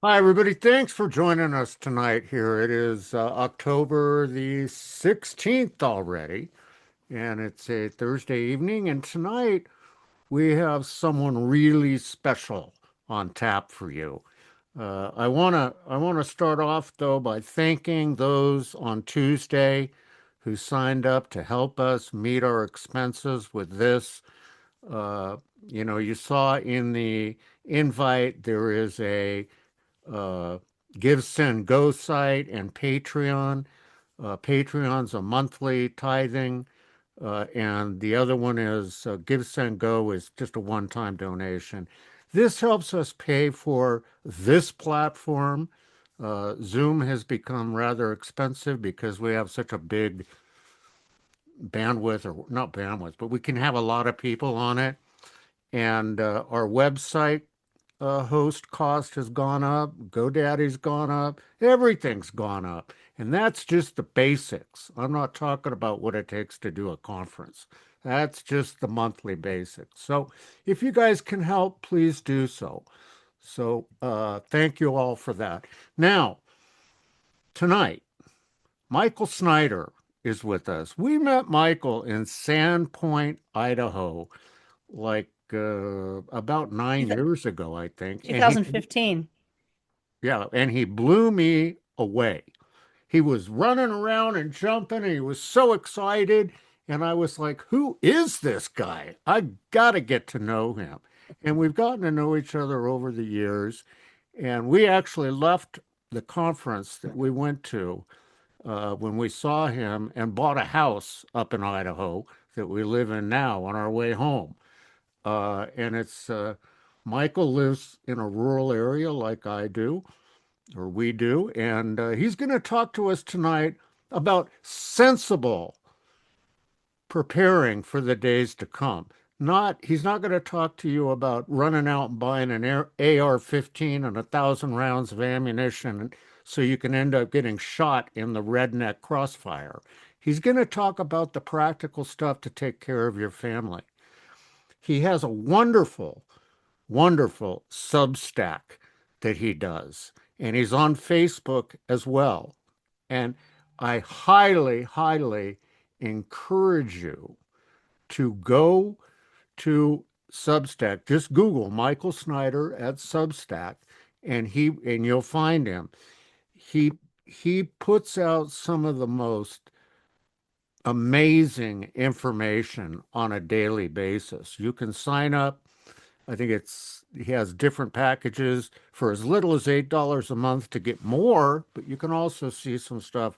Hi, everybody. Thanks for joining us tonight here. It is October the 16th already, and it's a Thursday evening. And tonight we have someone really special on tap for you. I wanna start off though by thanking those on Tuesday who signed up to help us meet our expenses with this. Uh, you saw in the invite there is a uh, Give, Send, Go site and Patreon. Patreon's a monthly tithing, and the other one is Give, Send, Go is just a one-time donation. This helps us pay for this platform. Zoom has become rather expensive because we have such a big bandwidth, or not bandwidth, but we can have a lot of people on it. And our website host cost has gone up, GoDaddy's gone up, everything's gone up. And that's just the basics. I'm not talking about what it takes to do a conference. That's just the monthly basics. So if you guys can help, please do so. So thank you all for that. Now, tonight, Michael Snyder is with us. We met Michael in Sandpoint, Idaho, like about nine Two thou- years ago, I think. And he 2015. Yeah, and he blew me away. He was running around and jumping, and he was so excited. And I was like, who is this guy? I got to get to know him. And we've gotten to know each other over the years. And we actually left the conference that we went to when we saw him and bought a house up in Idaho that we live in now on our way home. And it's Michael lives in a rural area like I do or we do, and he's going to talk to us tonight about sensible preparing for the days to come. He's not going to talk to you about running out and buying an AR-15 and 1,000 rounds of ammunition so you can end up getting shot in the redneck crossfire. He's going to talk about the practical stuff to take care of your family. He has a wonderful, wonderful Substack that he does, and he's on Facebook as well. And I highly, highly encourage you to go to Substack. Just Google Michael Snyder at Substack, and you'll find him. He he puts out some of the most amazing information on a daily basis. You can sign up. I think he has different packages for as little as $8 a month to get more, but you can also see some stuff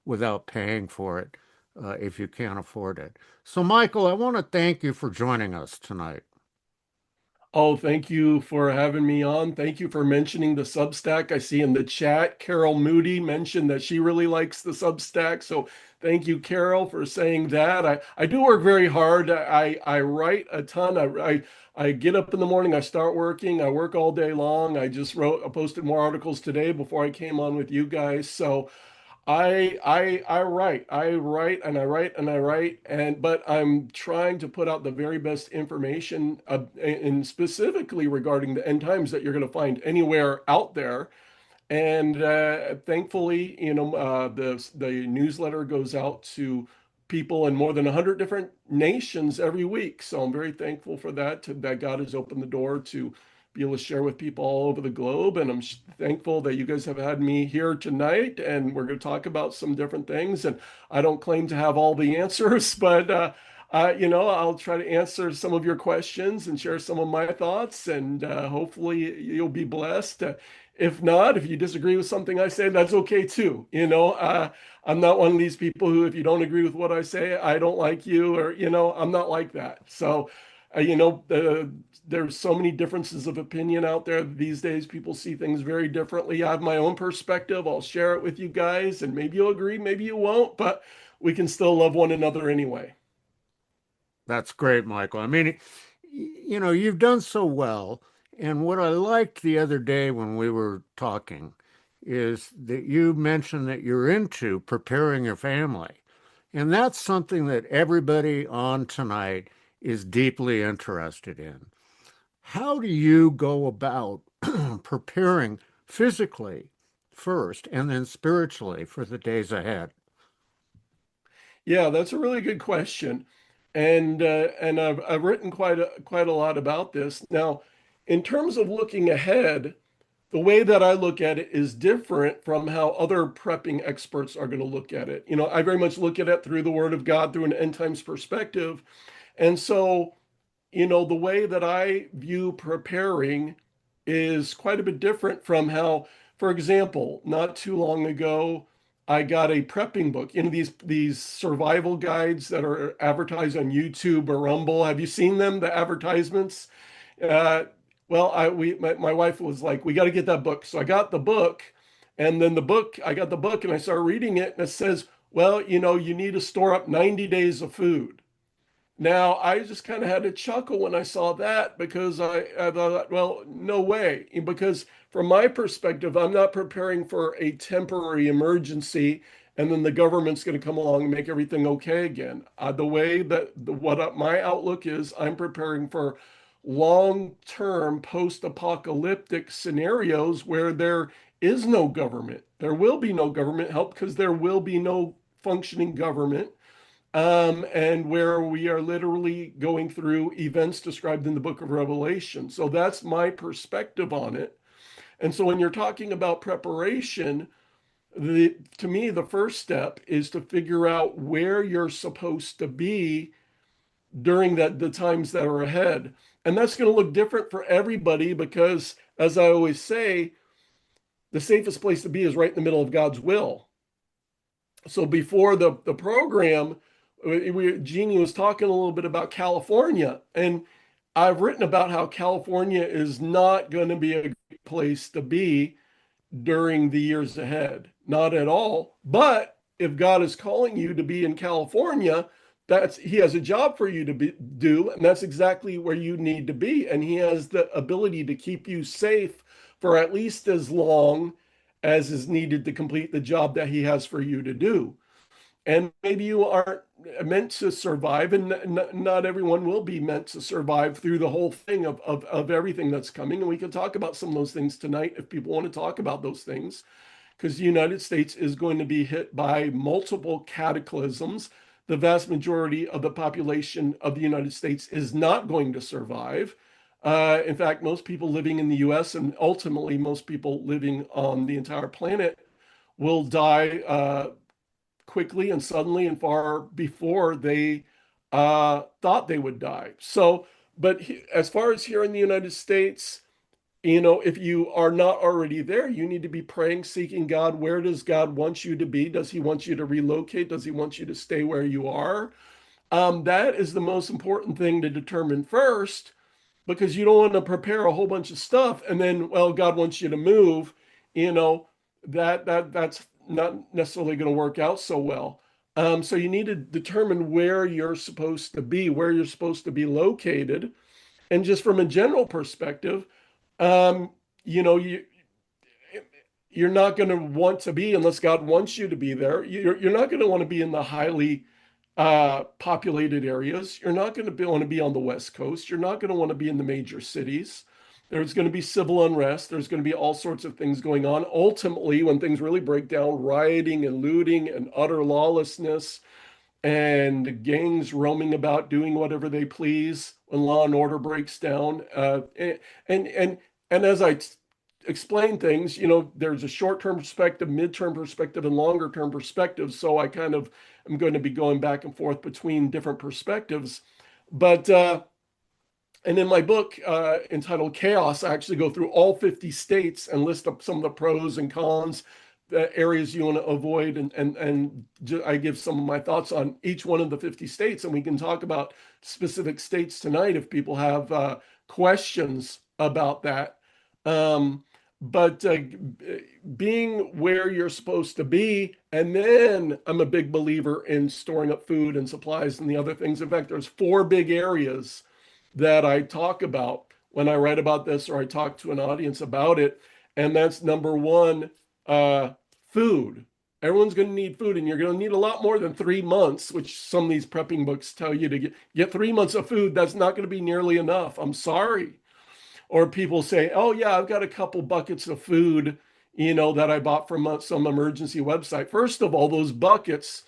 without paying for it if you can't afford it. So, Michael, I want to thank you for joining us tonight. Oh, thank you for having me on. Thank you for mentioning the Substack. I see in the chat, Carol Moody mentioned that she really likes the Substack. So thank you, Carol, for saying that. I do work very hard. I write a ton. I get up in the morning, I start working, I work all day long. I posted more articles today before I came on with you guys. So I write and I write and I write but I'm trying to put out the very best information and specifically regarding the end times that you're going to find anywhere out there. And thankfully, the newsletter goes out to people in more than 100 different nations every week. So I'm very thankful for that God has opened the door to be able to share with people all over the globe. And I'm thankful that you guys have had me here tonight, and we're going to talk about some different things. And I don't claim to have all the answers, but I'll try to answer some of your questions and share some of my thoughts, and hopefully you'll be blessed. If not, if you disagree with something I say, that's okay too. I'm not one of these people who, if you don't agree with what I say, I don't like you, or, I'm not like that. So, there's so many differences of opinion out there these days. People see things very differently. I have my own perspective. I'll share it with you guys, and maybe you'll agree, maybe you won't, but we can still love one another anyway. That's great, Michael. I mean, you've done so well. And what I liked the other day when we were talking is that you mentioned that you're into preparing your family. And that's something that everybody on tonight is deeply interested in. How do you go about preparing physically first and then spiritually for the days ahead? Yeah, that's a really good question. And I've written quite a lot about this. Now, in terms of looking ahead, the way that I look at it is different from how other prepping experts are going to look at it. I very much look at it through the Word of God, through an end times perspective. And so the way that I view preparing is quite a bit different from how, for example, not too long ago, I got a prepping book. These survival guides that are advertised on YouTube or Rumble. Have you seen them, the advertisements? Uh, well, my wife was like, we got to get that book. So I got the book, and then I got the book and I started reading it, and it says, well, you need to store up 90 days of food. Now, I just kind of had to chuckle when I saw that because I thought, well, no way. Because from my perspective, I'm not preparing for a temporary emergency and then the government's going to come along and make everything okay again. The way that my outlook is, I'm preparing for long-term post-apocalyptic scenarios where there is no government. There will be no government help because there will be no functioning government, and where we are literally going through events described in the book of Revelation. So that's my perspective on it. And so when you're talking about preparation, to me, the first step is to figure out where you're supposed to be during the times that are ahead. And that's going to look different for everybody because, as I always say, the safest place to be is right in the middle of God's will. So before the program, Jeannie was talking a little bit about California, and I've written about how California is not going to be a great place to be during the years ahead. Not at all. But if God is calling you to be in California, he has a job for you to do, and that's exactly where you need to be. And he has the ability to keep you safe for at least as long as is needed to complete the job that he has for you to do. And maybe you aren't meant to survive, and not everyone will be meant to survive through the whole thing of everything that's coming. And we can talk about some of those things tonight if people want to talk about those things, because the United States is going to be hit by multiple cataclysms. The vast majority of the population of the United States is not going to survive. In fact, most people living in the US and ultimately most people living on the entire planet will die quickly and suddenly and far before they thought they would die. So, but as far as here in the United States, if you are not already there, you need to be praying, seeking God. Where does God want you to be? Does he want you to relocate? Does he want you to stay where you are? That is the most important thing to determine first, because you don't want to prepare a whole bunch of stuff and then, well, God wants you to move, you know, that's not necessarily going to work out so well. So you need to determine where you're supposed to be, where you're supposed to be located. And just from a general perspective, um, you know, you're not going to want to be, unless God wants you to be there. You're not going to want to be in the highly populated areas. You're not going to want to be on the West Coast. You're not going to want to be in the major cities. There's going to be civil unrest. There's going to be all sorts of things going on. Ultimately, when things really break down, rioting and looting and utter lawlessness and gangs roaming about doing whatever they please when law and order breaks down. And as I explain things, there's a short-term perspective, midterm perspective, and longer-term perspective. So I kind of am going to be going back and forth between different perspectives. But and in my book entitled Chaos, I actually go through all 50 states and list up some of the pros and cons, the areas you want to avoid, and I give some of my thoughts on each one of the 50 states, and we can talk about specific states tonight if people have questions about that. But being where you're supposed to be, and then I'm a big believer in storing up food and supplies and the other things. In fact, there's 4 big areas that I talk about when I write about this or I talk to an audience about it. And that's number one, food. Everyone's going to need food, and you're going to need a lot more than 3 months, which some of these prepping books tell you to get 3 months of food. That's not going to be nearly enough. I'm sorry. Or people say, oh yeah, I've got a couple buckets of food, that I bought from some emergency website. First of all, those buckets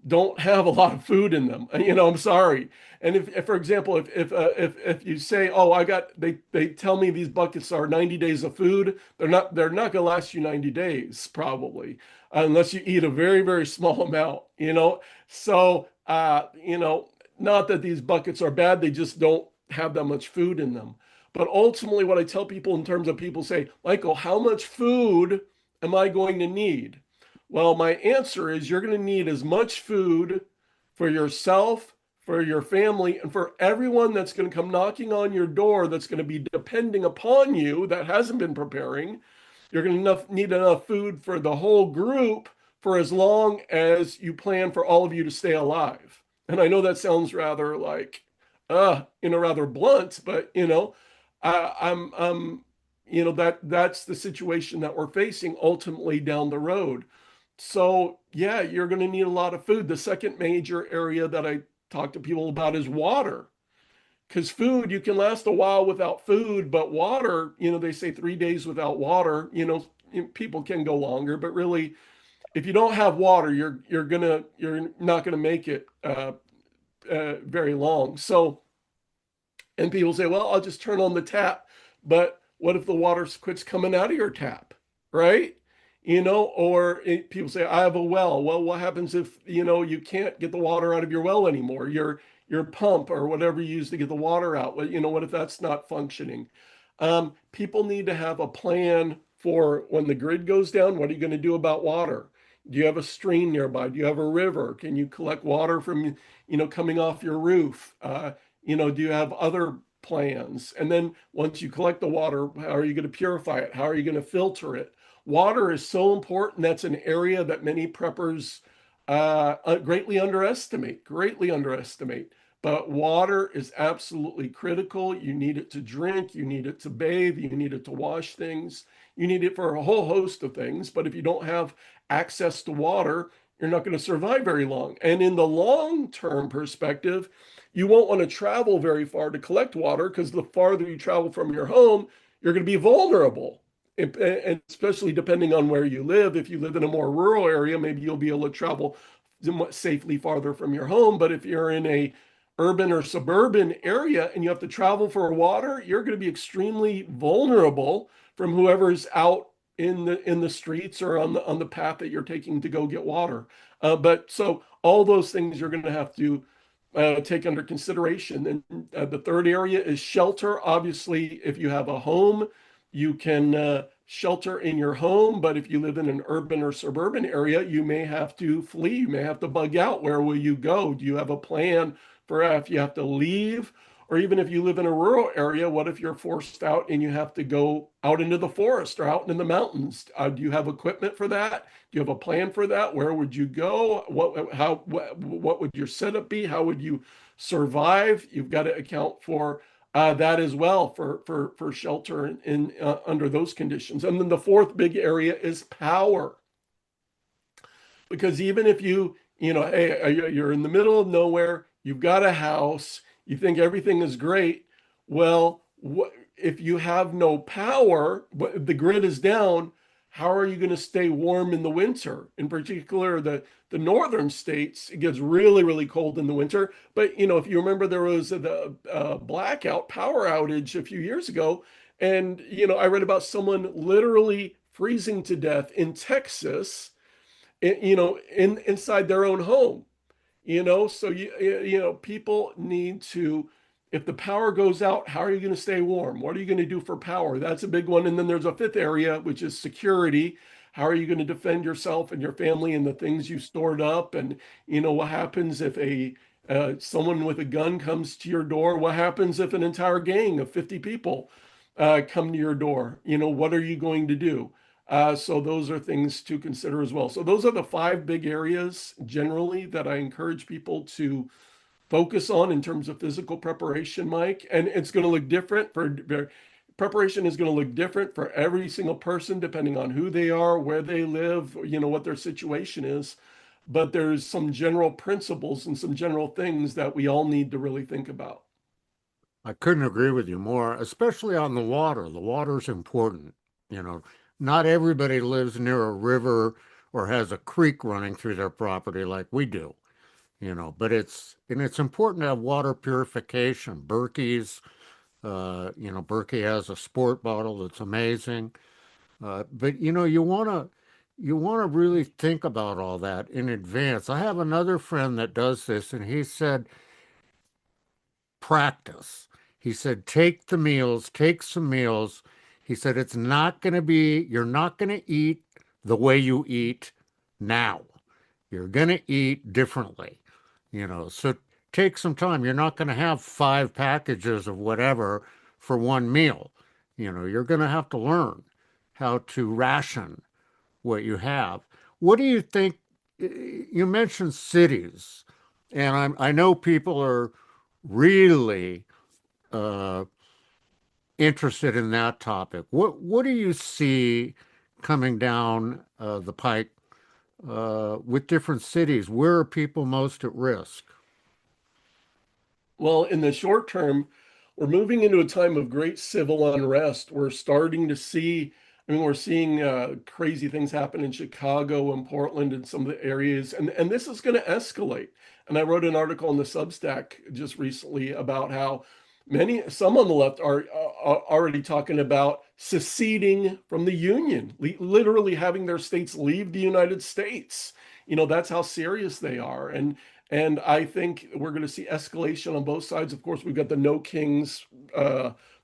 don't have a lot of food in them. I'm sorry. And if for example, if you say, oh, they tell me these buckets are 90 days of food, they're not going to last you 90 days probably, unless you eat a very, very small amount. So, not that these buckets are bad, they just don't have that much food in them. But ultimately, what I tell people in terms of people say, Michael, how much food am I going to need? Well, my answer is you're going to need as much food for yourself, for your family, and for everyone that's going to come knocking on your door that's going to be depending upon you that hasn't been preparing. You're going to need enough food for the whole group for as long as you plan for all of you to stay alive. And I know that sounds rather like, rather blunt, but I'm that's the situation that we're facing ultimately down the road. So, yeah, you're going to need a lot of food. The second major area that I talk to people about is water. Because food, you can last a while without food, but water, they say 3 days without water, people can go longer, but really, if you don't have water, you're not gonna make it very long. So, and people say, well, I'll just turn on the tap. But what if the water quits coming out of your tap, right? Or people say, I have a well. Well, what happens if, you can't get the water out of your well anymore? Your pump or whatever you use to get the water out. Well, what if that's not functioning? People need to have a plan for when the grid goes down. What are you going to do about water? Do you have a stream nearby? Do you have a river? Can you collect water from, coming off your roof? Do you have other plans? And then once you collect the water, how are you going to purify it? How are you going to filter it? Water is so important. That's an area that many preppers greatly underestimate, greatly underestimate. But water is absolutely critical. You need it to drink, you need it to bathe, you need it to wash things, you need it for a whole host of things. But if you don't have access to water, you're not going to survive very long. And in the long term perspective, you won't want to travel very far to collect water because the farther you travel from your home, you're going to be vulnerable. And especially depending on where you live. If you live in a more rural area, maybe you'll be able to travel safely farther from your home. But if you're in a urban or suburban area and you have to travel for water, you're going to be extremely vulnerable from whoever's out in the streets or on the path that you're taking to go get water. But so all those things you're going to have to take under consideration. And the third area is shelter. Obviously, if you have a home, you can shelter in your home. But if you live in an urban or suburban area, you may have to flee. You may have to bug out. Where will you go? Do you have a plan for if you have to leave? Or even if you live in a rural area, what if you're forced out and you have to go out into the forest or out into the mountains? Do you have equipment for that? Do you have a plan for that? Where would you go? What would your setup be? How would you survive? You've got to account for that as well for shelter in under those conditions. And then the fourth big area is power, because even if hey, you're in the middle of nowhere, you've got a house, you think everything is great. Well, if you have no power, the grid is down, how are you going to stay warm in the winter? In particular, the northern states, it gets really, really cold in the winter. But, if you remember, there was the blackout power outage a few years ago. And, I read about someone literally freezing to death in Texas inside their own home. So people need to, if the power goes out, how are you going to stay warm? What are you going to do for power? That's a big one. And then there's a fifth area, which is security. How are you going to defend yourself and your family and the things you stored up? And what happens if a someone with a gun comes to your door? What happens if an entire gang of 50 people come to your door? What are you going to do? So those are things to consider as well. So those are the five big areas generally that I encourage people to focus on in terms of physical preparation, Mike. And it's going to look different preparation is going to look different for every single person, depending on who they are, where they live, what their situation is. But there's some general principles and some general things that we all need to really think about. I couldn't agree with you more, especially on the water. The water's important. You know, not everybody lives near a river or has a creek running through their property like we do, but it's important to have water purification. Berkey has a sport bottle that's amazing. But you want to really think about all that in advance. I have another friend that does this, and he said practice. He said, take some meals. He said, you're not going to eat the way you eat now. You're going to eat differently, so take some time. You're not going to have 5 packages of whatever for one meal. You're going to have to learn how to ration what you have. What do you think? You mentioned cities, and I know people are really uh, interested in that topic. What do you see coming down the pike with different cities? Where are people most at risk? Well, in the short term, we're moving into a time of great civil unrest. We're starting to see, I mean, we're seeing crazy things happen in Chicago and Portland and some of the areas, and this is going to escalate. And I wrote an article on the Substack just recently about how some on the left are already talking about seceding from the Union, literally having their states leave the United States. That's how serious they are. And I think we're going to see escalation on both sides. Of course, we've got the No Kings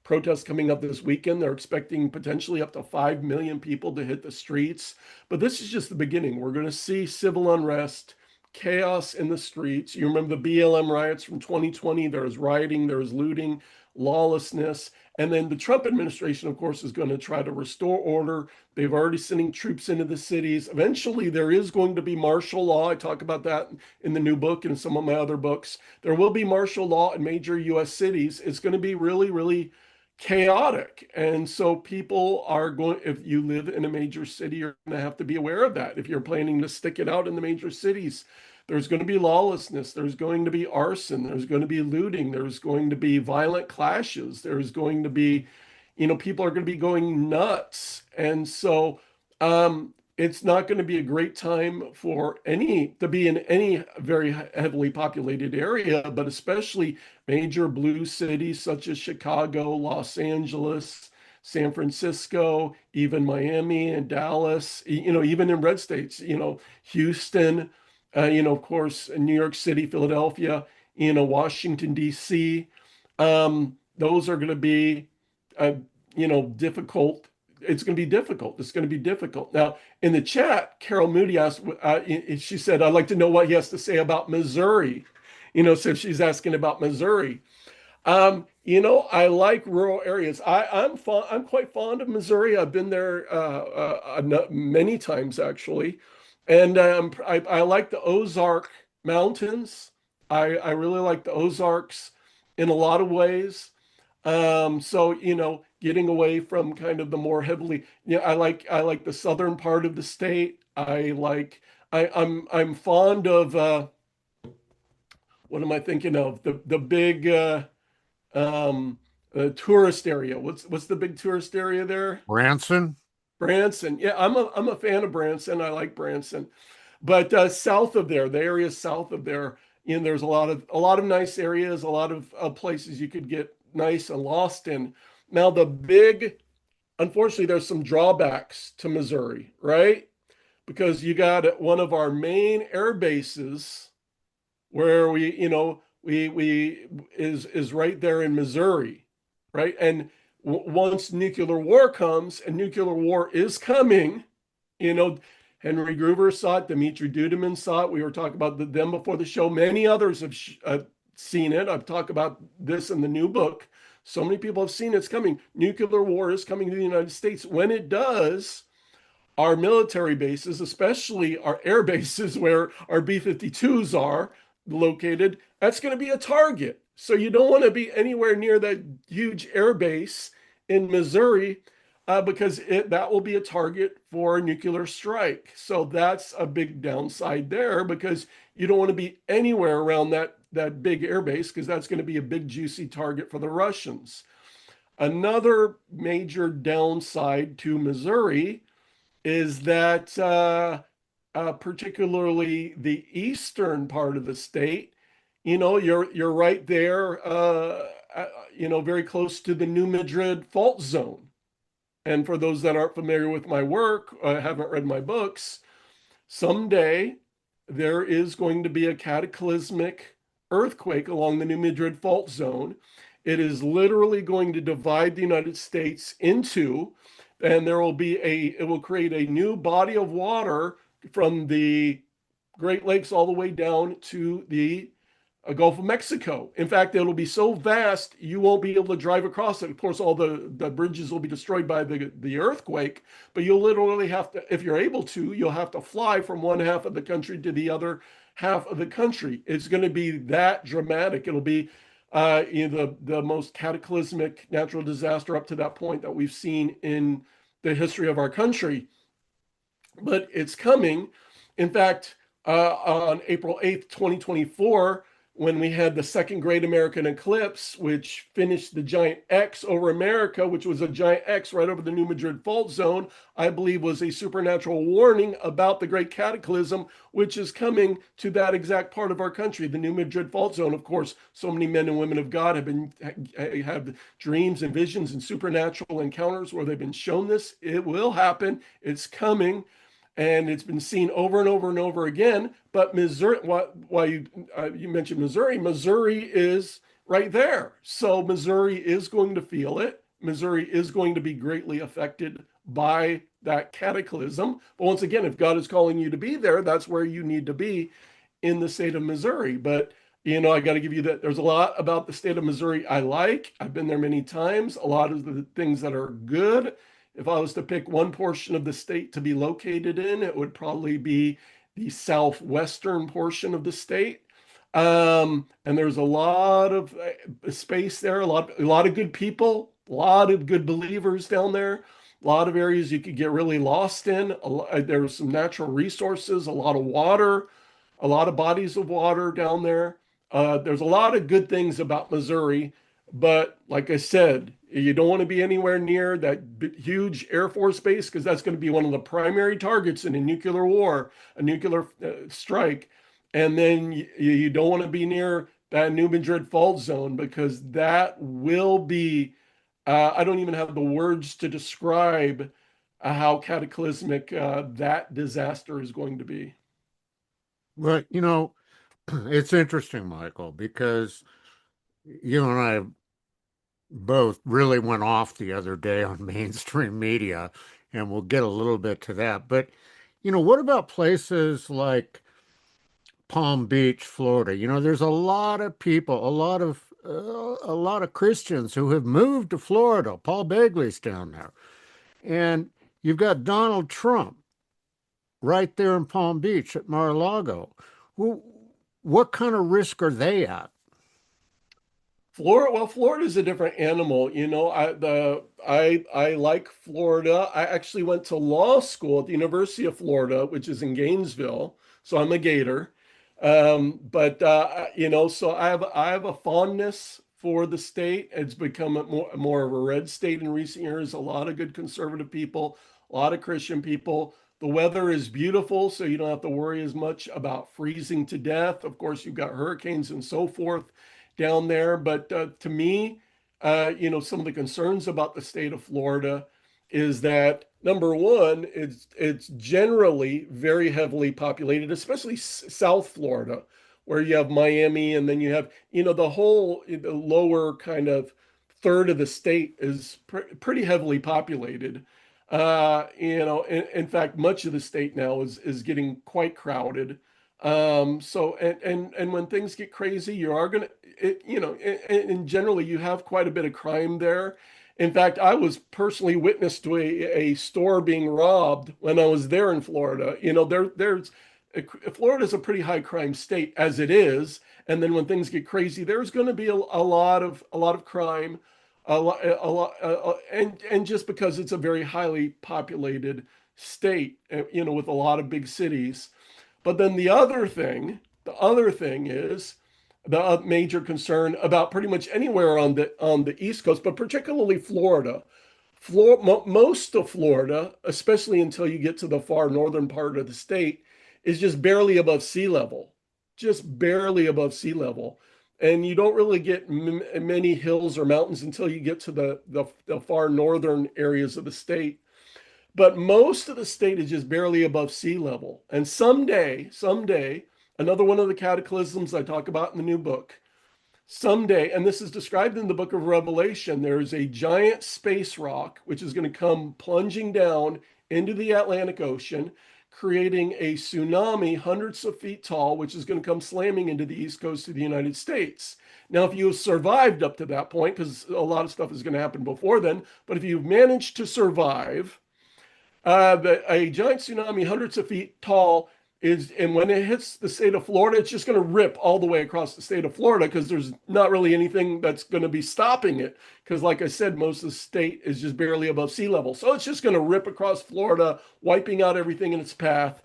protest coming up this weekend. They're expecting potentially up to 5 million people to hit the streets. But this is just the beginning. We're going to see civil unrest, chaos in the streets. You remember the BLM riots from 2020? There was rioting, there was looting, lawlessness. And then the Trump administration, of course, is going to try to restore order. They've already sending troops into the cities. Eventually, there is going to be martial law. I talk about that in the new book and some of my other books. There will be martial law in major US cities. It's going to be really, really chaotic. And so people are going, if you live in a major city, you're going to have to be aware of that. If you're planning to stick it out in the major cities, there's going to be lawlessness. There's going to be arson. There's going to be looting. There's going to be violent clashes. There's going to be, people are going to be going nuts. And so, it's not going to be a great time for any to be in any very heavily populated area, but especially major blue cities such as Chicago, Los Angeles, San Francisco, even Miami and Dallas, even in red states, Houston, of course, New York City, Philadelphia, Washington, D.C. Those are going to be, uh, difficult. It's going to be difficult. It's going to be difficult. Now, in the chat, Carol Moody asked, she said, I'd like to know what he has to say about Missouri. So she's asking about Missouri. I like rural areas. I'm quite fond of Missouri. I've been there many times actually, and I like the Ozark Mountains. I really like the Ozarks in a lot of ways. So getting away from kind of the more heavily, I like the southern part of the state. I'm fond of what am I thinking of? The big um tourist area. What's the big tourist area there? Branson? Branson. Yeah, I'm a fan of Branson. I like Branson. But south of there, the area south of there, there's a lot of nice areas, a lot of places you could get nice and lost in. Now unfortunately, there's some drawbacks to Missouri, right? Because you got one of our main air bases where we is right there in Missouri, right? And once nuclear war comes, and nuclear war is coming, you know, Henry Gruver saw it, Dimitri Duduman saw it. We were talking about them before the show. Many others have seen it. I've talked about this in the new book. So many people have seen it's coming. Nuclear war is coming to the United States. When it does, our military bases, especially our air bases where our B-52s are located, that's going to be a target. So you don't want to be anywhere near that huge air base in Missouri because that will be a target for a nuclear strike. So that's a big downside there because you don't want to be anywhere around that that big air base because that's going to be a big juicy target for the Russians. Another major downside to Missouri is that particularly the eastern part of the state, you're right there, very close to the New Madrid fault zone. And for those that aren't familiar with my work, haven't read my books, someday there is going to be a cataclysmic earthquake along the New Madrid fault zone. It is literally going to divide the United States into, and it will create a new body of water from the Great Lakes all the way down to the Gulf of Mexico. In fact, it'll be so vast you won't be able to drive across it. Of course, all the bridges will be destroyed by the earthquake, but you'll literally have to, if you're able to, you'll have to fly from one half of the country to the other half of the country. It's going to be that dramatic. It'll be the most cataclysmic natural disaster up to that point that we've seen in the history of our country. But it's coming. In fact, on April 8th, 2024, when we had the second great American eclipse, which finished the giant X over America, which was a giant X right over the New Madrid fault zone, I believe was a supernatural warning about the great cataclysm, which is coming to that exact part of our country. The New Madrid fault zone, of course, so many men and women of God have dreams and visions and supernatural encounters where they've been shown this. It will happen. It's coming. And it's been seen over and over and over again. But Missouri, why you mentioned Missouri, Missouri is right there. So Missouri is going to feel it. Missouri is going to be greatly affected by that cataclysm. But once again, if God is calling you to be there, that's where you need to be in the state of Missouri. But I got to give you that. There's a lot about the state of Missouri I like. I've been there many times. A lot of the things that are good. If I was to pick one portion of the state to be located in, it would probably be the southwestern portion of the state. And there's a lot of space there, a lot of good people, a lot of good believers down there, a lot of areas you could get really lost in. There's some natural resources, a lot of water, a lot of bodies of water down there. There's a lot of good things about Missouri, but like I said, you don't want to be anywhere near that huge Air Force base because that's going to be one of the primary targets in a nuclear war, a nuclear strike. And then you don't want to be near that New Madrid fault zone because that will be, I don't even have the words to describe how cataclysmic that disaster is going to be. But, it's interesting, Michael, because you and I both really went off the other day on mainstream media, and we'll get a little bit to that. But, what about places like Palm Beach, Florida? There's a lot of people, a lot of Christians who have moved to Florida. Paul Begley's down there, and you've got Donald Trump right there in Palm Beach at Mar-a-Lago. Well, what kind of risk are they at? Florida is a different animal. I like Florida. I actually went to law school at the University of Florida, which is in Gainesville. So I'm a Gator. So I have a fondness for the state. It's become more of a red state in recent years. A lot of good conservative people, a lot of Christian people. The weather is beautiful, so you don't have to worry as much about freezing to death. Of course, you've got hurricanes and so forth down there. But to me, some of the concerns about the state of Florida is that number one, it's generally very heavily populated, especially South Florida, where you have Miami, and then you have the lower kind of third of the state is pretty heavily populated. In fact, much of the state now is getting quite crowded. And when things get crazy, you are gonna, and generally you have quite a bit of crime there. In fact, I was personally witness to a store being robbed when I was there in Florida. Florida's a pretty high crime state as it is, and then when things get crazy, there's going to be a lot of crime, and just because it's a very highly populated state, with a lot of big cities. But then the other thing is the major concern about pretty much anywhere on the East Coast, but particularly Florida. Most of Florida, especially until you get to the far northern part of the state, is just barely above sea level, just barely above sea level. And you don't really get many hills or mountains until you get to the far northern areas of the state. But most of the state is just barely above sea level. And someday, another one of the cataclysms I talk about in the new book, someday, and this is described in the book of Revelation, there is a giant space rock which is going to come plunging down into the Atlantic Ocean, creating a tsunami hundreds of feet tall, which is going to come slamming into the east coast of the United States. Now, if you have survived up to that point, because a lot of stuff is going to happen before then, but if you've managed to survive, a giant tsunami, hundreds of feet tall, and when it hits the state of Florida, it's just going to rip all the way across the state of Florida because there's not really anything that's going to be stopping it. Because, like I said, most of the state is just barely above sea level. So it's just going to rip across Florida, wiping out everything in its path.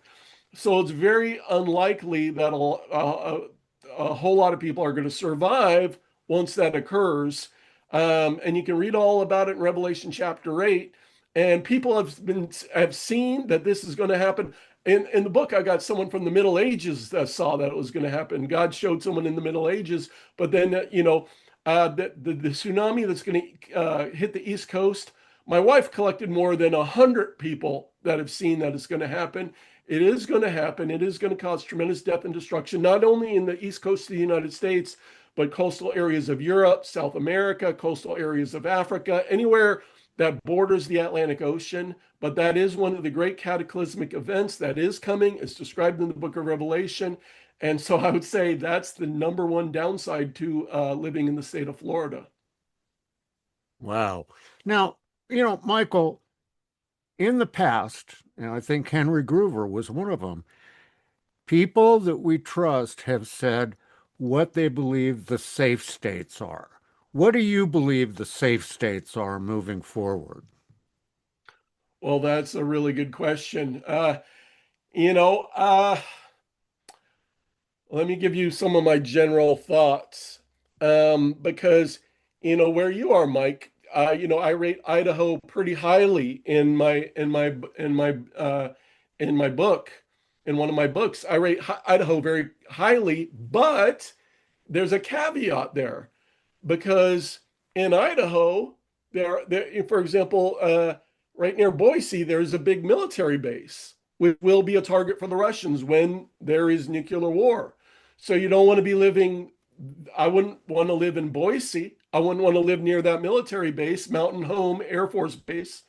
So it's very unlikely that a whole lot of people are going to survive once that occurs. And you can read all about it in Revelation chapter 8. And people have seen that this is going to happen. In the book, I got someone from the Middle Ages that saw that it was going to happen. God showed someone in the Middle Ages, but then the tsunami that's going to hit the East Coast. My wife collected more than 100 people that have seen that it's going to happen. It is going to happen. It is going to cause tremendous death and destruction, not only in the East Coast of the United States, but coastal areas of Europe, South America, coastal areas of Africa, anywhere that borders the Atlantic Ocean. But that is one of the great cataclysmic events that is coming. It's described in the book of Revelation. And so I would say that's the number one downside to living in the state of Florida. Wow. Now, Michael, in the past, and I think Henry Groover was one of them, people that we trust have said what they believe the safe states are. What do you believe the safe states are moving forward? Well, that's a really good question. You know, uh, Let me give you some of my general thoughts. Because, where you are, Mike, I rate Idaho pretty highly in my book, in one of my books. I rate Idaho very highly, but there's a caveat there because in Idaho, for example, right near Boise, there's a big military base, which will be a target for the Russians when there is nuclear war. So you don't want to be living. I wouldn't want to live in Boise. I wouldn't want to live near that military base, Mountain Home Air Force Base.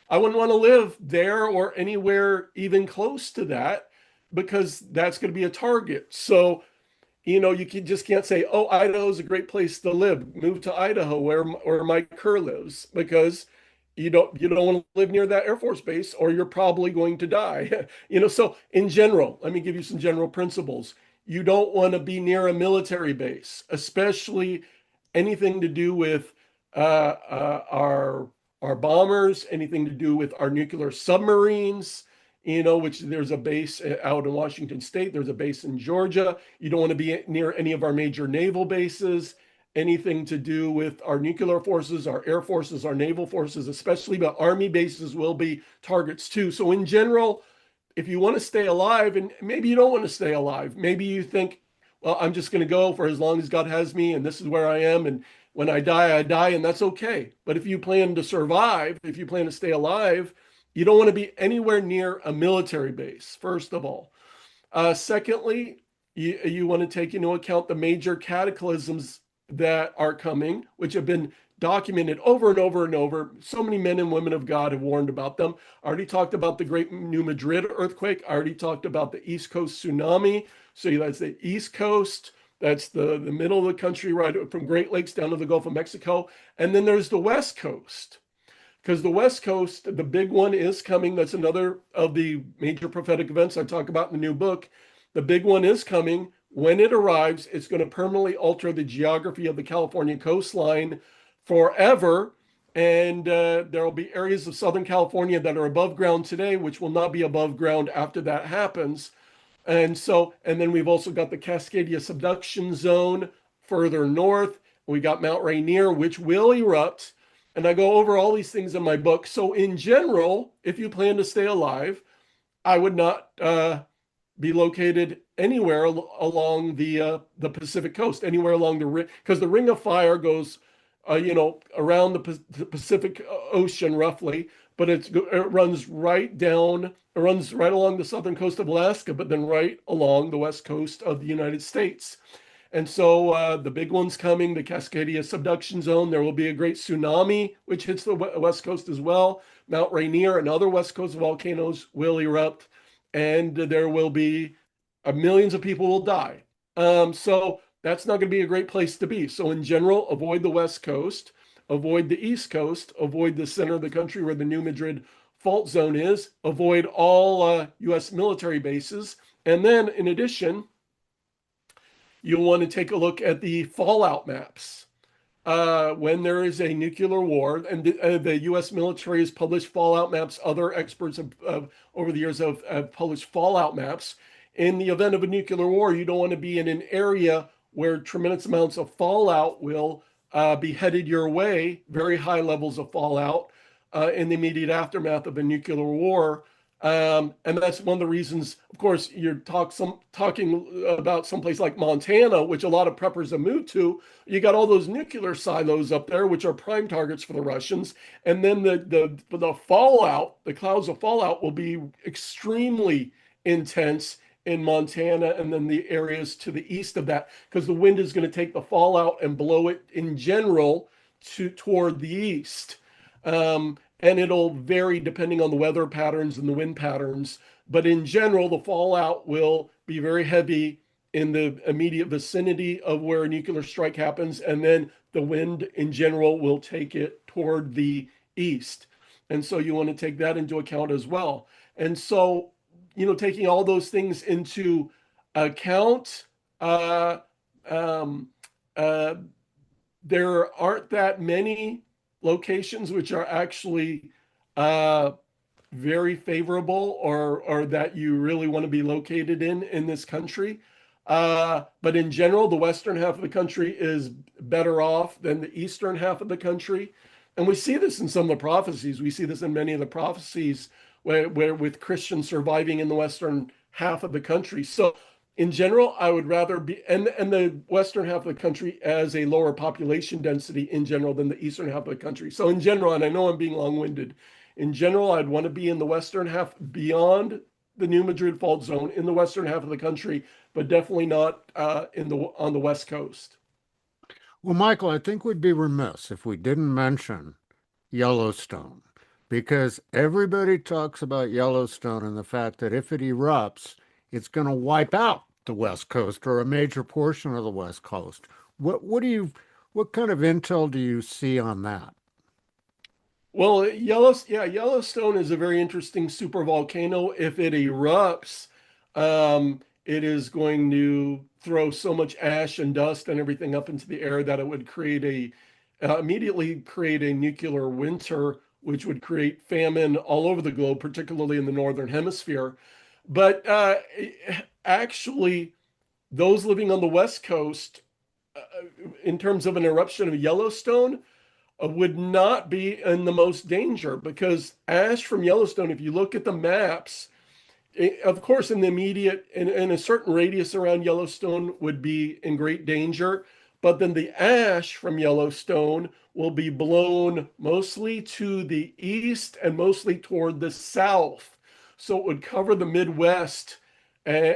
I wouldn't want to live there or anywhere even close to that because that's going to be a target. So just can't say, "Oh, Idaho is a great place to live. Move to Idaho, where Mike Kerr lives," because you don't want to live near that Air Force base, or you're probably going to die. So in general, let me give you some general principles. You don't want to be near a military base, especially anything to do with our bombers, anything to do with our nuclear submarines, which there's a base out in Washington State, there's a base in Georgia. You don't want to be near any of our major naval bases, anything to do with our nuclear forces, our air forces, our naval forces, especially, but Army bases will be targets too. So in general, if you want to stay alive, and maybe you don't want to stay alive, maybe you think, well, I'm just going to go for as long as God has me, and this is where I am, and when I die, and that's okay. But if you plan to survive, if you plan to stay alive, you don't want to be anywhere near a military base, first of all. Secondly, you want to take into account the major cataclysms that are coming, which have been documented over and over and over. So many men and women of God have warned about them. I already talked about the Great New Madrid earthquake. I already talked about the East Coast tsunami. So that's the East Coast. That's the middle of the country, right from Great Lakes down to the Gulf of Mexico. And then there's the West Coast. Because the West Coast, the big one is coming. That's another of the major prophetic events I talk about in the new book. The big one is coming. When it arrives, it's going to permanently alter the geography of the California coastline forever. And there will be areas of Southern California that are above ground today, which will not be above ground after that happens. And then we've also got the Cascadia subduction zone further north. We got Mount Rainier, which will erupt. And I go over all these things in my book. So, in general, if you plan to stay alive, I would not be located anywhere along the Pacific coast, anywhere along the ring, because the Ring of Fire goes, around the Pacific Ocean roughly, but it runs right down, it runs right along the southern coast of Alaska, but then right along the west coast of the United States. And so the big one's coming, the Cascadia subduction zone. There will be a great tsunami, which hits the west coast as well. Mount Rainier and other west coast volcanoes will erupt, and there will be millions of people will die. So that's not going to be a great place to be. So in general, avoid the west coast, avoid the east coast, avoid the center of the country where the New Madrid fault zone is, avoid all U.S. military bases, and then in addition, you'll want to take a look at the fallout maps. When there is a nuclear war, and the U.S. military has published fallout maps, other experts over the years have published fallout maps. In the event of a nuclear war, you don't want to be in an area where tremendous amounts of fallout will be headed your way, very high levels of fallout in the immediate aftermath of a nuclear war. And that's one of the reasons, of course, you're talking about someplace like Montana, which a lot of preppers have moved to. You got all those nuclear silos up there, which are prime targets for the Russians. And then the fallout, the clouds of fallout will be extremely intense in Montana and then the areas to the east of that, because the wind is going to take the fallout and blow it in general toward the east. And it'll vary depending on the weather patterns and the wind patterns. But in general, the fallout will be very heavy in the immediate vicinity of where a nuclear strike happens. And then the wind in general will take it toward the east. And so you want to take that into account as well. And so, taking all those things into account, uh, um, uh, there aren't that many locations which are actually uh, very favorable or that you really want to be located in this country. But in general, the western half of the country is better off than the eastern half of the country. And we see this in some of the prophecies. We see this in many of the prophecies where with Christians surviving in the western half of the country. So in general, I would rather be, and the western half of the country as a lower population density in general than the eastern half of the country. So in general, and I know I'm being long-winded, in general, I'd want to be in the western half beyond the New Madrid fault zone in the western half of the country, but definitely not on the west coast. Well, Michael, I think we'd be remiss if we didn't mention Yellowstone, because everybody talks about Yellowstone and the fact that if it erupts, it's going to wipe out the West Coast or a major portion of the West Coast. What kind of intel do you see on that? Well, Yellowstone is a very interesting supervolcano. If it erupts, it is going to throw so much ash and dust and everything up into the air that it would immediately create a nuclear winter, which would create famine all over the globe, particularly in the northern hemisphere. But actually, those living on the West Coast, uh, in terms of an eruption of Yellowstone, would not be in the most danger because ash from Yellowstone, if you look at the maps, of course, in the immediate, in a certain radius around Yellowstone would be in great danger. But then the ash from Yellowstone will be blown mostly to the east and mostly toward the south. So it would cover the Midwest, very,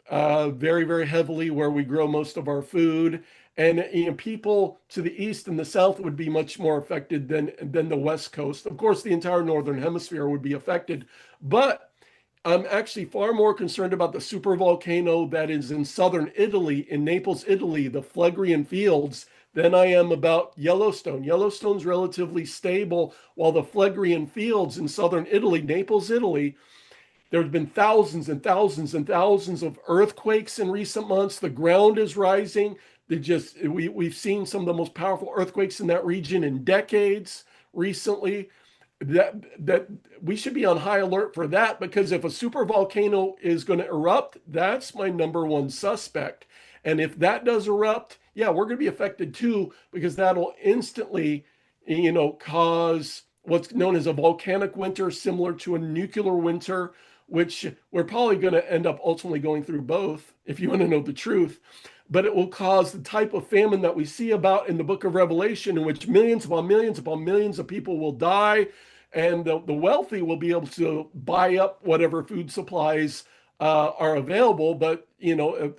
very heavily where we grow most of our food. And people to the east and the south would be much more affected than the West Coast. Of course, the entire northern hemisphere would be affected, but I'm actually far more concerned about the supervolcano that is in southern Italy, in Naples, Italy, the Phlegrean Fields, than I am about Yellowstone. Yellowstone's relatively stable, while the Phlegrean Fields in southern Italy, Naples, Italy, there have been thousands and thousands and thousands of earthquakes in recent months. The ground is rising. We've seen some of the most powerful earthquakes in that region in decades recently. that we should be on high alert for that, because if a super volcano is going to erupt, that's my number one suspect. And if that does erupt, yeah, we're going to be affected too, because that'll instantly, cause what's known as a volcanic winter, similar to a nuclear winter, which we're probably going to end up ultimately going through both, if you want to know the truth. But it will cause the type of famine that we see about in the book of Revelation, in which millions upon millions upon millions of people will die, and the wealthy will be able to buy up whatever food supplies are available. But,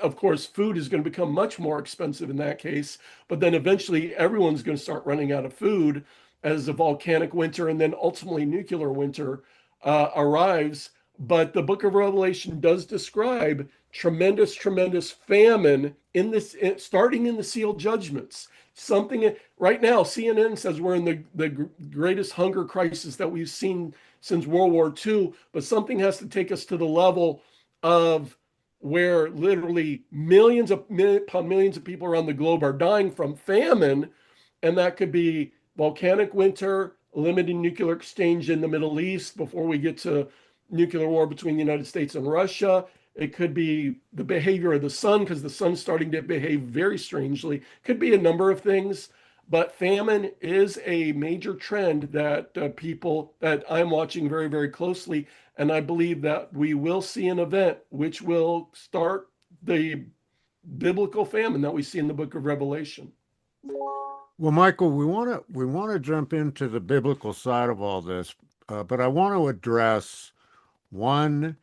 of course, food is going to become much more expensive in that case. But then eventually everyone's going to start running out of food as the volcanic winter and then ultimately nuclear winter arrives. But the book of Revelation does describe tremendous, tremendous famine in this, starting in the sealed judgments. Something right now, CNN says we're in the greatest hunger crisis that we've seen since World War II, but something has to take us to the level of where literally upon millions of people around the globe are dying from famine. And that could be volcanic winter, limited nuclear exchange in the Middle East before we get to nuclear war between the United States and Russia. It could be the behavior of the sun, because the sun's starting to behave very strangely. Could be a number of things, but famine is a major trend that people that I'm watching very, very closely. And I believe that we will see an event which will start the biblical famine that we see in the book of Revelation. Well, Michael, we want to jump into the biblical side of all this, but I want to address one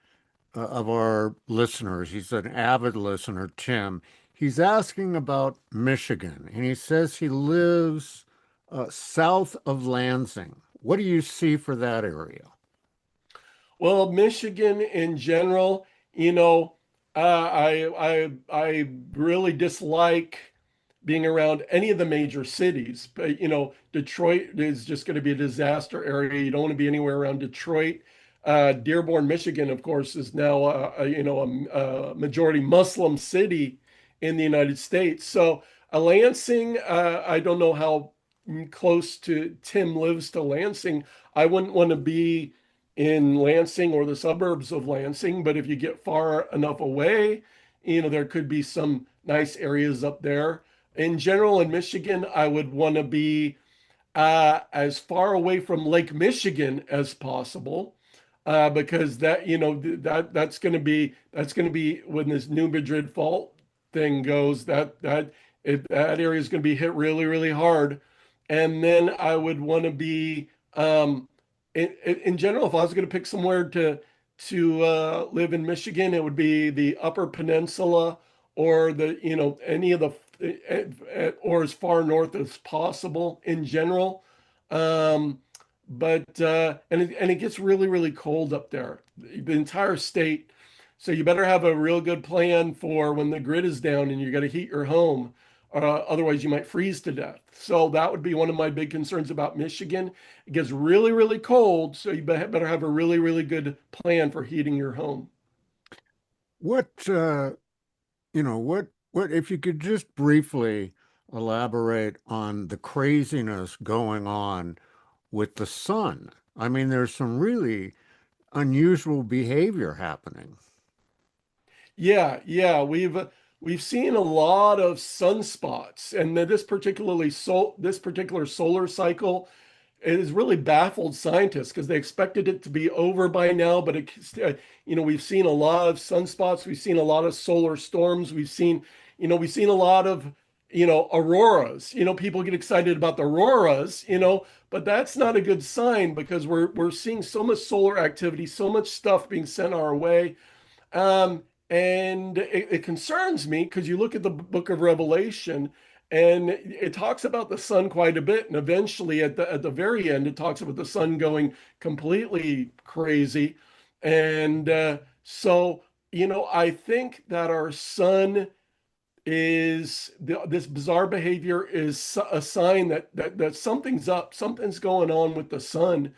of our listeners. He's an avid listener, Tim. He's asking about Michigan, and he says he lives south of Lansing. What do you see for that area? Well, Michigan in general, I really dislike being around any of the major cities. But Detroit is just going to be a disaster area. You don't want to be anywhere around Detroit. Dearborn, Michigan, of course, is now a majority Muslim city in the United States. So Lansing, I don't know how close to Tim lives to Lansing. I wouldn't want to be in Lansing or the suburbs of Lansing, but if you get far enough away, there could be some nice areas up there. In general, in Michigan, I would want to be as far away from Lake Michigan as possible, because that that's going to be when this New Madrid Fault thing goes, that area is going to be hit really, really hard. And then I would want to be in general, if I was going to pick somewhere to live in Michigan, it would be the Upper Peninsula, or any of the or as far north as possible in general. Um, but it gets really, really cold up there, the entire state. So you better have a real good plan for when the grid is down and you got to heat your home. Otherwise, you might freeze to death. So that would be one of my big concerns about Michigan. It gets really, really cold, so you better have a really, really good plan for heating your home. What what if you could just briefly elaborate on the craziness going on with the sun? I mean, there's some really unusual behavior happening. Yeah, we've seen a lot of sunspots, and this particular solar cycle, it has really baffled scientists because they expected it to be over by now. But we've seen a lot of sunspots, we've seen a lot of solar storms, we've seen a lot of auroras. People get excited about the auroras, but that's not a good sign, because we're seeing so much solar activity, so much stuff being sent our way. And it concerns me, because you look at the book of Revelation, and it talks about the sun quite a bit. And eventually at the very end, it talks about the sun going completely crazy. And I think that our sun this bizarre behavior is a sign that something's up, something's going on with the sun.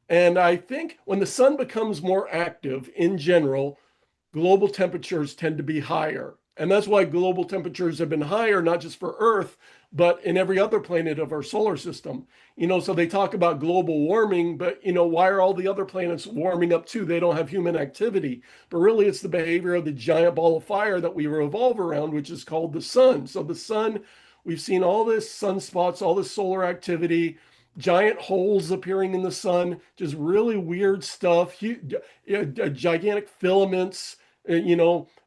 And I think when the sun becomes more active in general, global temperatures tend to be higher. And that's why global temperatures have been higher, not just for Earth, but in every other planet of our solar system. So they talk about global warming, but why are all the other planets warming up too? They don't have human activity. But really, it's the behavior of the giant ball of fire that we revolve around, which is called the sun. So the sun, we've seen all this sunspots, all this solar activity, giant holes appearing in the sun, just really weird stuff, gigantic filaments,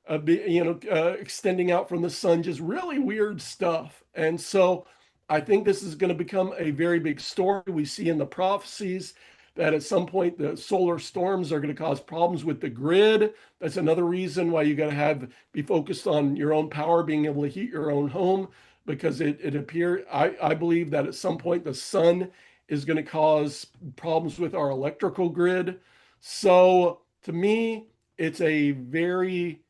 extending out from the sun, just really weird stuff. And so I think this is going to become a very big story. We see in the prophecies that at some point the solar storms are going to cause problems with the grid. That's another reason why you got to be focused on your own power, being able to heat your own home, because it appears, I believe that at some point the sun is going to cause problems with our electrical grid. So to me, it's a very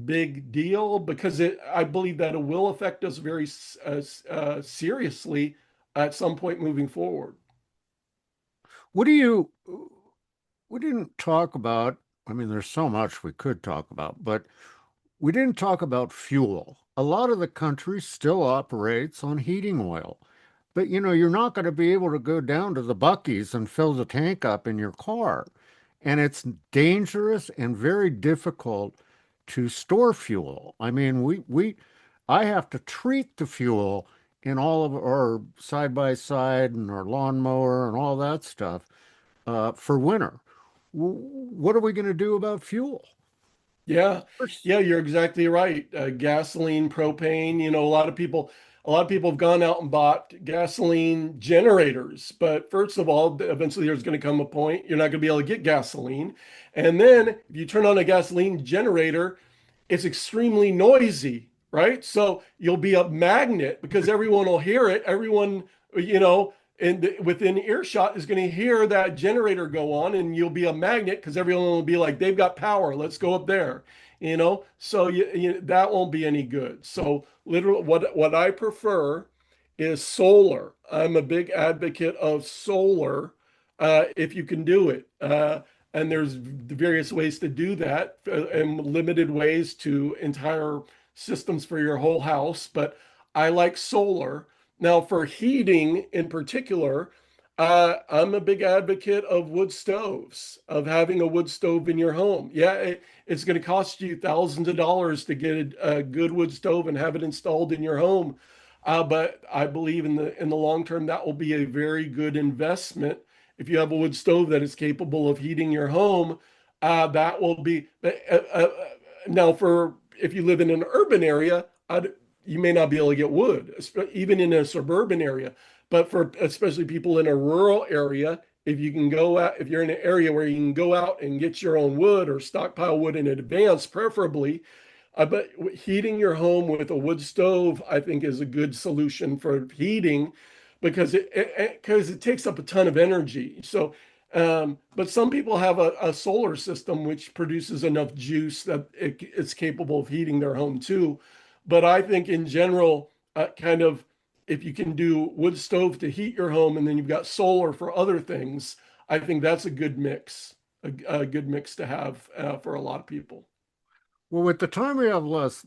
big deal because I believe that it will affect us very seriously at some point moving forward. What do you, we didn't talk about, I mean, there's so much we could talk about, but we didn't talk about fuel. A lot of the country still operates on heating oil. But you're not going to be able to go down to the Buc-ee's and fill the tank up in your car. And it's dangerous and very difficult to store fuel. I mean, I have to treat the fuel in all of our side by side and our lawnmower and all that stuff for winter. What are we going to do about fuel? Yeah, yeah, you're exactly right. Gasoline, propane, a lot of people have gone out and bought gasoline generators. But first of all, eventually there's going to come a point you're not going to be able to get gasoline. And then if you turn on a gasoline generator, it's extremely noisy, right? So you'll be a magnet because everyone will hear it. Everyone, within earshot is going to hear that generator go on, and you'll be a magnet because everyone will be like, they've got power. Let's go up there. So that won't be any good. So literally, what I prefer is solar. I'm a big advocate of solar if you can do it. And there's various ways to do that and limited ways to entire systems for your whole house. But I like solar. Now, for heating in particular, I'm a big advocate of wood stoves, of having a wood stove in your home. Yeah, it's going to cost you thousands of dollars to get a good wood stove and have it installed in your home. But I believe in the long term that will be a very good investment. If you have a wood stove that is capable of heating your home, that will be now for if you live in an urban area, you may not be able to get wood, even in a suburban area. But for especially people in a rural area, if you can go out, if you're in an area where you can go out and get your own wood or stockpile wood in advance, preferably, but heating your home with a wood stove, I think, is a good solution for heating because it takes up a ton of energy. So, but some people have a solar system which produces enough juice that it's capable of heating their home too. But I think in general, kind of if you can do wood stove to heat your home and then you've got solar for other things, I think that's a good mix, a good mix to have for a lot of people. Well, with the time we have left,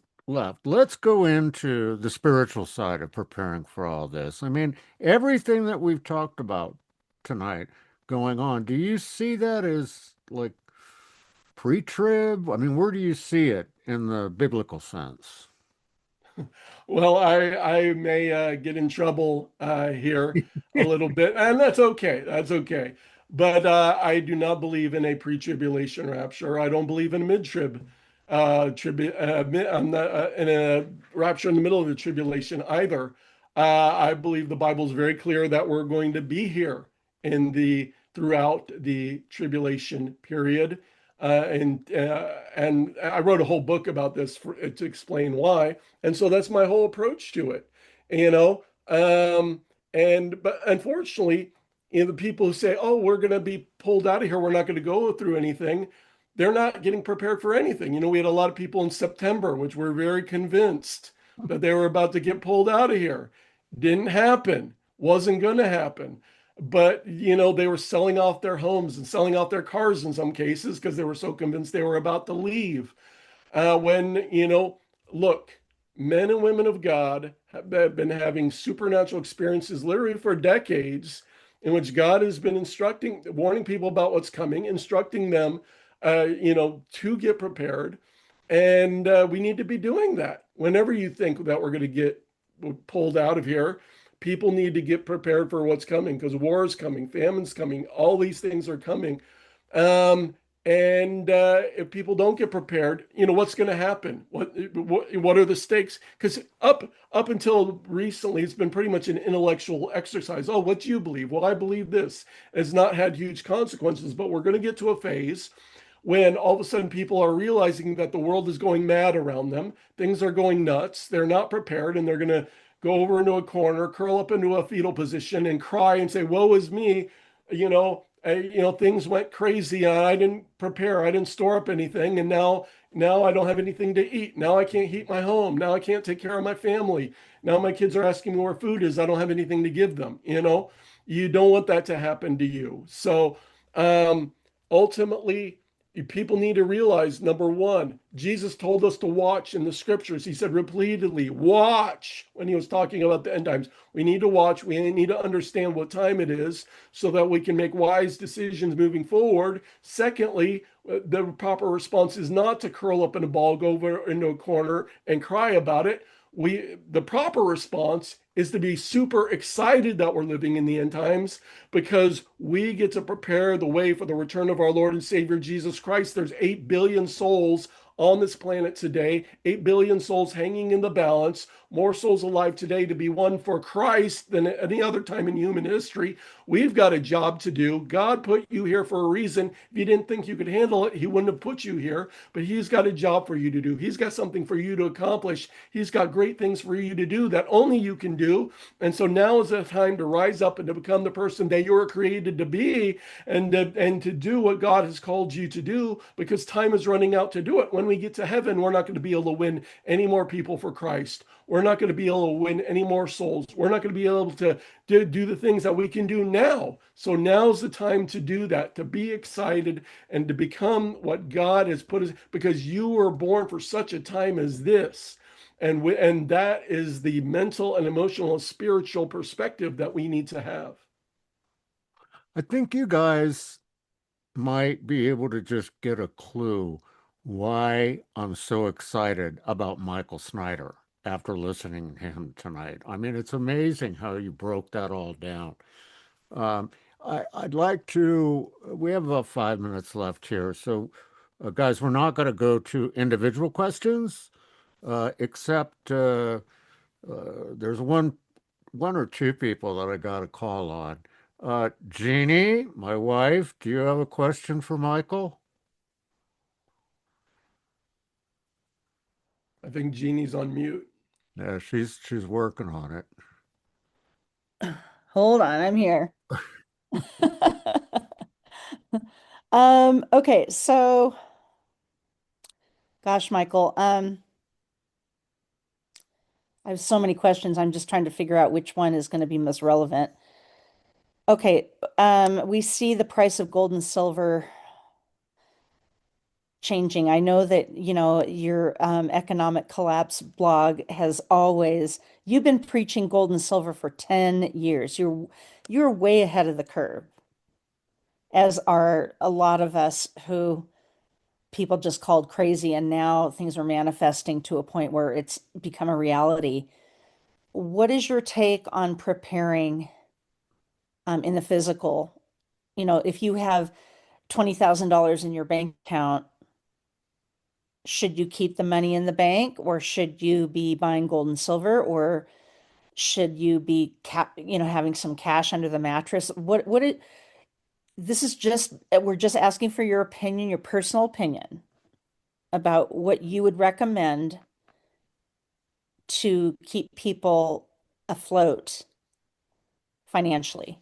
let's go into the spiritual side of preparing for all this. I mean, everything that we've talked about tonight going on, do you see that as like pre-trib? I mean, where do you see it in the biblical sense? Well, I may get in trouble here a little bit, and that's okay. That's okay. But I do not believe in a pre-tribulation rapture. I don't believe in a mid-trib. I'm not in a rapture in the middle of the tribulation either. I believe the Bible is very clear that we're going to be here in the throughout the tribulation period. And I wrote a whole book about this to explain why. And so that's my whole approach to it, you know. And but unfortunately, the people who say, "Oh, we're going to be pulled out of here. We're not going to go through anything," they're not getting prepared for anything. We had a lot of people in September, which were very convinced that they were about to get pulled out of here. Didn't happen. Wasn't going to happen. But they were selling off their homes and selling off their cars in some cases because they were so convinced they were about to leave. When look, men and women of God have been having supernatural experiences literally for decades in which God has been instructing, warning people about what's coming, instructing them, to get prepared. And we need to be doing that. Whenever you think that we're going to get pulled out of here, people need to get prepared for what's coming because war is coming, famine's coming, all these things are coming. Um, and if people don't get prepared, what's going to happen? What are the stakes? Because up until recently, it's been pretty much an intellectual exercise. Oh, what do you believe? Well, I believe this. It's not had huge consequences, but we're going to get to a phase when all of a sudden people are realizing that the world is going mad around them. Things are going nuts. They're not prepared, and they're going to go over into a corner, curl up into a fetal position, and cry and say, "Woe is me!" Things went crazy. I didn't prepare. I didn't store up anything, and now I don't have anything to eat. Now I can't heat my home. Now I can't take care of my family. Now my kids are asking me where food is. I don't have anything to give them. You don't want that to happen to you. So ultimately, people need to realize, number one, Jesus told us to watch in the scriptures. He said repeatedly, watch, when he was talking about the end times. We need to watch. We need to understand what time it is so that we can make wise decisions moving forward. Secondly, the proper response is not to curl up in a ball, go over into a corner and cry about it. The proper response is to be super excited that we're living in the end times because we get to prepare the way for the return of our Lord and Savior Jesus Christ. There's 8 billion souls on this planet today, 8 billion souls hanging in the balance, more souls alive today to be won for Christ than at any other time in human history. We've got a job to do. God put you here for a reason. If you didn't think you could handle it, he wouldn't have put you here, but he's got a job for you to do. He's got something for you to accomplish. He's got great things for you to do that only you can do. And so now is the time to rise up and to become the person that you were created to be and to do what God has called you to do because time is running out to do it. When we get to heaven, we're not going to be able to win any more people for Christ. We're not going to be able to win any more souls. We're not going to be able to do the things that we can do now. So now's the time to do that, to be excited and to become what God has put us, because you were born for such a time as this. And that is the mental and emotional and spiritual perspective that we need to have. I think you guys might be able to just get a clue why I'm so excited about Michael Snyder after listening to him tonight. I mean, it's amazing how you broke that all down. Um, I'd like to, we have about 5 minutes left here. So, guys, we're not going to go to individual questions, except there's one or two people that I got a call on. Jeannie, my wife, do you have a question for Michael? I think Jeannie's on mute. Yeah, she's working on it. Hold on, I'm here. Okay, so gosh, Michael, I have so many questions. I'm just trying to figure out which one is going to be most relevant. Okay, we see the price of gold and silver changing. I know that, your economic collapse blog has always, you've been preaching gold and silver for 10 years. You're way ahead of the curve, as are a lot of us who people just called crazy, and now things are manifesting to a point where it's become a reality. What is your take on preparing in the physical? If you have $20,000 in your bank account, should you keep the money in the bank, or should you be buying gold and silver, or should you be having some cash under the mattress? This is just, we're just asking for your opinion, your personal opinion about what you would recommend to keep people afloat financially.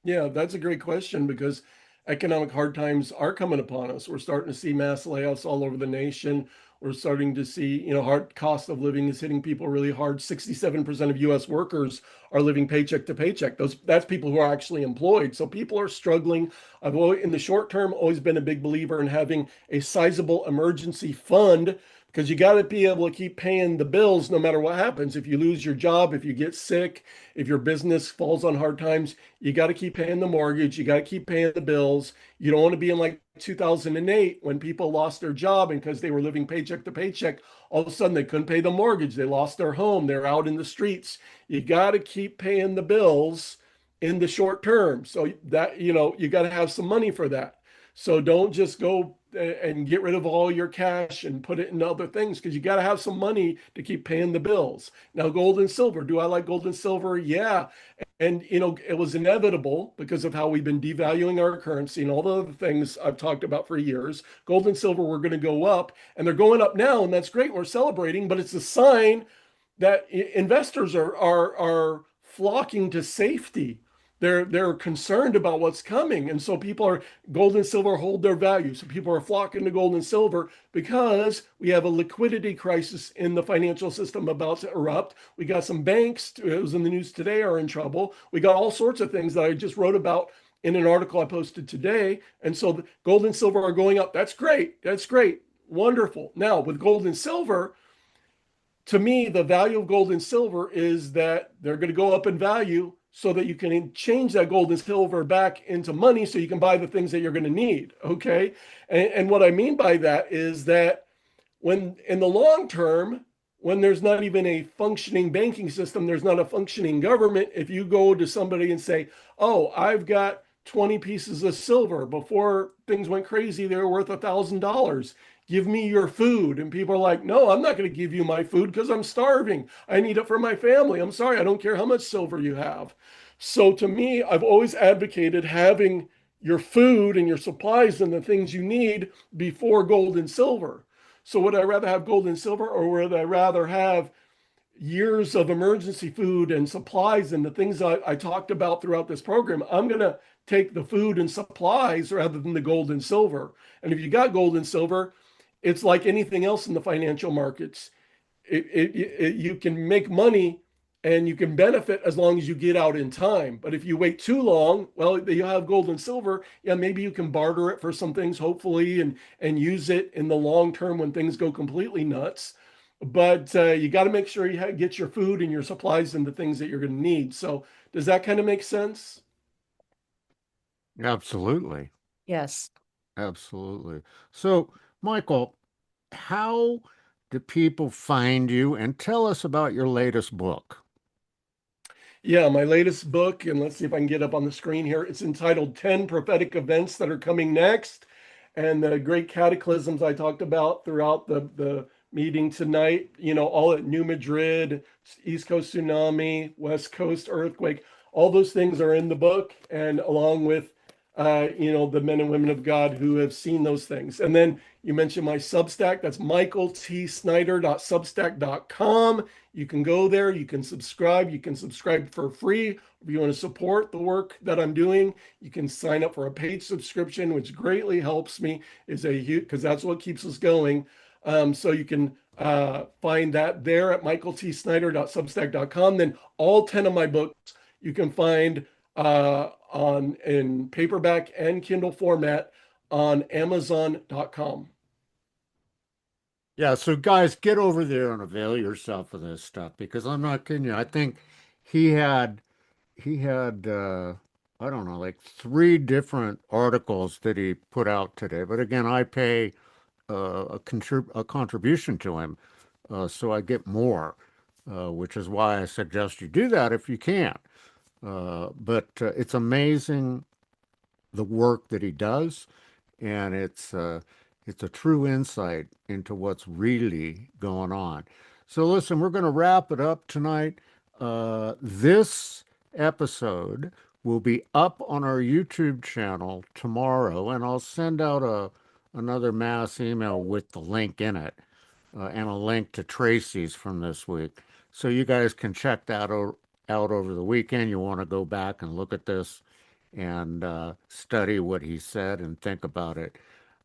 Yeah, that's a great question because economic hard times are coming upon us. We're starting to see mass layoffs all over the nation. We're starting to see, hard cost of living is hitting people really hard. 67% of US workers are living paycheck to paycheck. That's people who are actually employed. So people are struggling. In the short term, always been a big believer in having a sizable emergency fund because you got to be able to keep paying the bills no matter what happens. If you lose your job, if you get sick, if your business falls on hard times, you got to keep paying the mortgage. You got to keep paying the bills. You don't want to be in like 2008 when people lost their job and because they were living paycheck to paycheck, all of a sudden they couldn't pay the mortgage. They lost their home. They're out in the streets. You got to keep paying the bills in the short term. So that, you got to have some money for that. So don't just go and get rid of all your cash and put it in other things because you got to have some money to keep paying the bills. Now, gold and silver. Do I like gold and silver? Yeah. And, it was inevitable because of how we've been devaluing our currency and all the other things I've talked about for years. Gold and silver were going to go up, and they're going up now, and that's great. We're celebrating, but it's a sign that investors are flocking to safety. They're concerned about what's coming, and so people are gold and silver hold their value. So people are flocking to gold and silver because we have a liquidity crisis in the financial system about to erupt. We got some banks, it was in the news today, are in trouble. We got all sorts of things that I just wrote about in an article I posted today, and so the gold and silver are going up. That's great. That's great. Wonderful. Now with gold and silver, to me, the value of gold and silver is that they're going to go up in value so that you can change that gold and silver back into money so you can buy the things that you're going to need. Okay. And what I mean by that is that when in the long term, when there's not even a functioning banking system, there's not a functioning government. If you go to somebody and say, oh, I've got 20 pieces of silver, before things went crazy, they were worth $1,000. Give me your food. And people are like, no, I'm not going to give you my food because I'm starving. I need it for my family. I'm sorry. I don't care how much silver you have. So to me, I've always advocated having your food and your supplies and the things you need before gold and silver. So would I rather have gold and silver, or would I rather have years of emergency food and supplies and the things I talked about throughout this program? I'm going to take the food and supplies rather than the gold and silver. And if you got gold and silver, it's like anything else in the financial markets. You can make money and you can benefit as long as you get out in time. But if you wait too long, well, you have gold and silver. Yeah, maybe you can barter it for some things, hopefully, and use it in the long term when things go completely nuts. But you got to make sure you get your food and your supplies and the things that you're going to need. So does that kind of make sense? Absolutely. Yes. Absolutely. So, Michael, how do people find you, and tell us about your latest book? Yeah, my latest book, and let's see if I can get up on the screen here. It's entitled 10 Prophetic Events That Are Coming Next. And the great cataclysms I talked about throughout the meeting tonight, all at New Madrid, East Coast tsunami, West Coast earthquake, all those things are in the book, and along with, the men and women of God who have seen those things. And then you mentioned my Substack. That's michaeltsnyder.substack.com. You can go there. You can subscribe. You can subscribe for free. If you want to support the work that I'm doing, you can sign up for a paid subscription, which greatly helps me. Is a huge, because that's what keeps us going. So you can find that there at michaeltsnyder.substack.com. Then all 10 of my books you can find on in paperback and Kindle format on Amazon.com. Yeah, so guys, get over there and avail yourself of this stuff because I'm not kidding you. I think he had he had I don't know, like three different articles that he put out today. But again, I pay a contribution to him, so I get more, which is why I suggest you do that if you can. But it's amazing the work that he does, and it's a true insight into what's really going on. So listen, we're going to wrap it up tonight. This episode will be up on our YouTube channel tomorrow, and I'll send out another mass email with the link in it, and a link to Tracy's from this week. So you guys can check that out over the weekend. You want to go back and look at this and study what he said and think about it.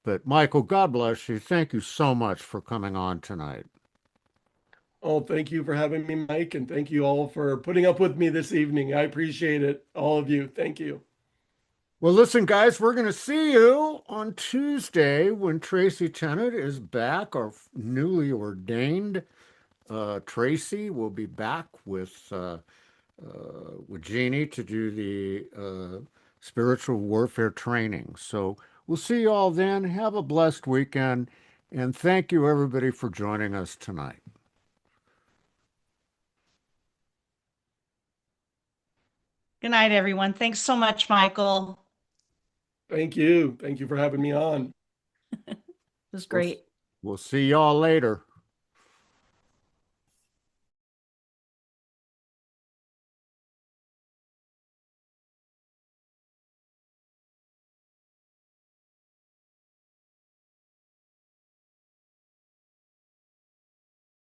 But Michael, God bless you. Thank you so much for coming on tonight. Oh, thank you for having me, Mike, and thank you all for putting up with me this evening. I appreciate it, all of you. Thank you. Well, listen, guys, we're going to see you on Tuesday when Tracy Tennant is back, our newly ordained Tracy will be back with Jeannie to do the spiritual warfare training. So we'll see you all then. Have a blessed weekend, and thank you everybody for joining us tonight. Good night, everyone. Thanks so much, Michael. Thank you. Thank you for having me on. It was We'll, great. we'll see y'all later.